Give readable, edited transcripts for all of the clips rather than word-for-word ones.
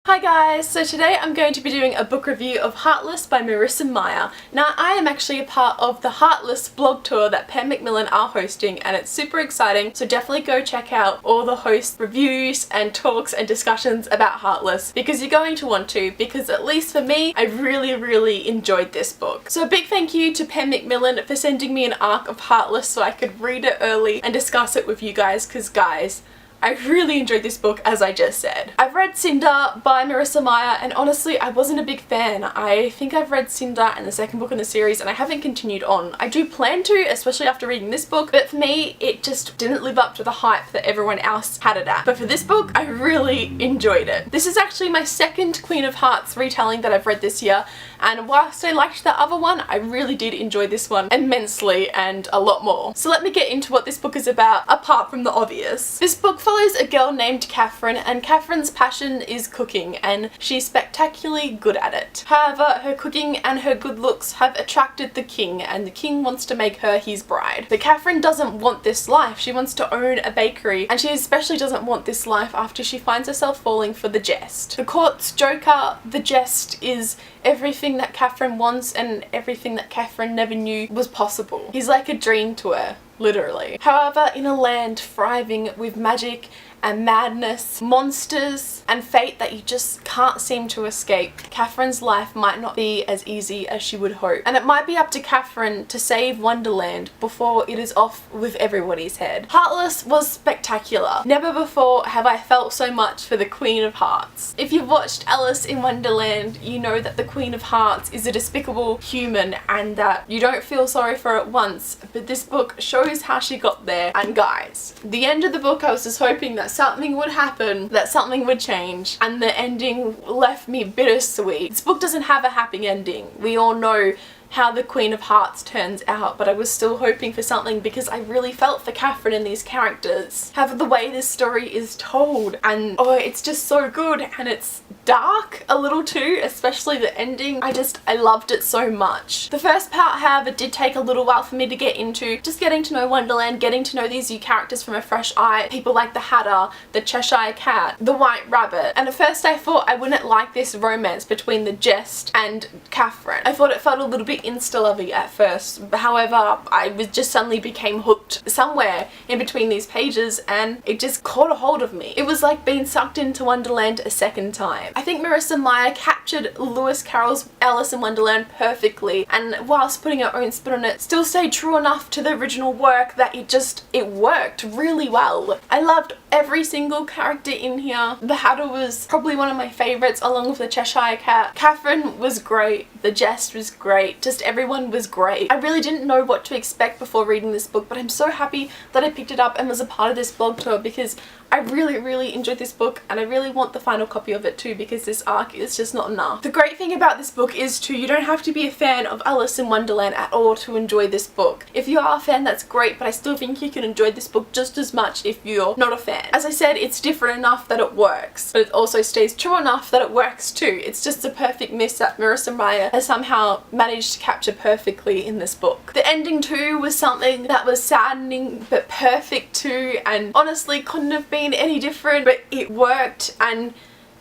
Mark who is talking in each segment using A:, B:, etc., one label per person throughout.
A: Hi guys, so today I'm going to be doing a book review of Heartless by Marissa Meyer. Now I am actually a part of the Heartless blog tour that Pam Macmillan are hosting and it's super exciting, so definitely go check out all the host reviews and talks and discussions about Heartless because you're going to want to, because at least for me, I really enjoyed this book. So a big thank you to Pam Macmillan for sending me an arc of Heartless so I could read it early and discuss it with you guys, because guys, I really enjoyed this book, as I just said. I've read Cinder by Marissa Meyer and honestly I wasn't a big fan. I think I've read Cinder and the second book in the series and I haven't continued on. I do plan to, especially after reading this book, but for me it just didn't live up to the hype that everyone else had it at. But for this book I really enjoyed it. This is actually my second Queen of Hearts retelling that I've read this year, and whilst I liked the other one, I really did enjoy this one immensely and a lot more. So let me get into what this book is about, apart from the obvious. This book follows a girl named Catherine, and Catherine's passion is cooking and she's spectacularly good at it. However, her cooking and her good looks have attracted the king and the king wants to make her his bride. But Catherine doesn't want this life. She wants to own a bakery, and she especially doesn't want this life after she finds herself falling for the Jest. The court's joker, the Jest, is everything that Catherine wants and everything that Catherine never knew was possible. He's like a dream to her, literally. However, in a land thriving with magic and madness, monsters and fate that you just can't seem to escape, Catherine's life might not be as easy as she would hope. And it might be up to Catherine to save Wonderland before it is off with everybody's head. Heartless was spectacular. Never before have I felt so much for the Queen of Hearts. If you've watched Alice in Wonderland, you know that the Queen of Hearts is a despicable human and that you don't feel sorry for it once, but this book shows how she got there. And guys, the end of the book I was just hoping that something would happen, that something would change, and the ending left me bittersweet. This book doesn't have a happy ending. We all know how the Queen of Hearts turns out, but I was still hoping for something because I really felt for Catherine and these characters. However, the way this story is told, and oh, it's just so good, and it's dark a little too, especially the ending. I loved it so much. The first part, however, did take a little while for me to get into, just getting to know Wonderland, getting to know these new characters from a fresh eye, people like the Hatter, the Cheshire Cat, the White Rabbit, and at first I thought I wouldn't like this romance between the Jest and Catherine. I thought it felt a little bit insta-lovey at first, however I just suddenly became hooked somewhere in between these pages and it just caught a hold of me. It was like being sucked into Wonderland a second time. I think Marissa Meyer captured Lewis Carroll's Alice in Wonderland perfectly, and whilst putting her own spin on it, still stayed true enough to the original work that it worked really well. I loved every single character in here. The Hatter was probably one of my favourites, along with the Cheshire Cat. Catherine was great, the Jest was great, just everyone was great. I really didn't know what to expect before reading this book, but I'm so happy that I picked it up and was a part of this blog tour because I really enjoyed this book, and I really want the final copy of it too because this arc is just not enough. The great thing about this book is too, you don't have to be a fan of Alice in Wonderland at all to enjoy this book. If you are a fan, that's great, but I still think you can enjoy this book just as much if you're not a fan. As I said, it's different enough that it works, but it also stays true enough that it works too. It's just a perfect mix that Marissa Meyer has somehow managed to capture perfectly in this book. The ending too was something that was saddening but perfect too, and honestly couldn't have been any different, but it worked, and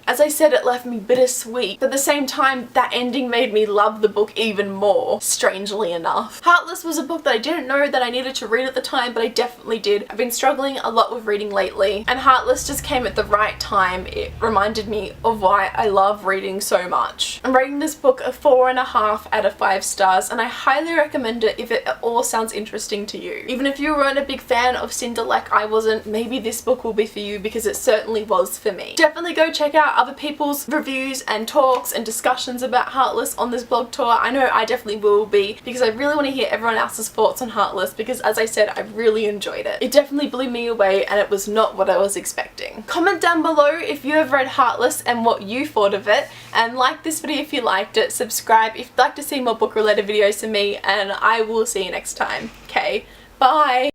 A: as I said, it left me bittersweet. But at the same time, that ending made me love the book even more, strangely enough. Heartless was a book that I didn't know that I needed to read at the time, but I definitely did. I've been struggling a lot with reading lately, and Heartless just came at the right time. It reminded me of why I love reading so much. I'm rating this book a 4.5 out of 5 stars, and I highly recommend it if it all sounds interesting to you. Even if you weren't a big fan of Cinder like I wasn't, maybe this book will be for you because it certainly was for me. Definitely go check out other people's reviews and talks and discussions about Heartless on this blog tour. I know I definitely will be, because I really want to hear everyone else's thoughts on Heartless because, as I said, I really enjoyed it. It definitely blew me away and it was not what I was expecting. Comment down below if you have read Heartless and what you thought of it, and like this video if you liked it, subscribe if you'd like to see more book related videos from me, and I will see you next time. Okay, bye!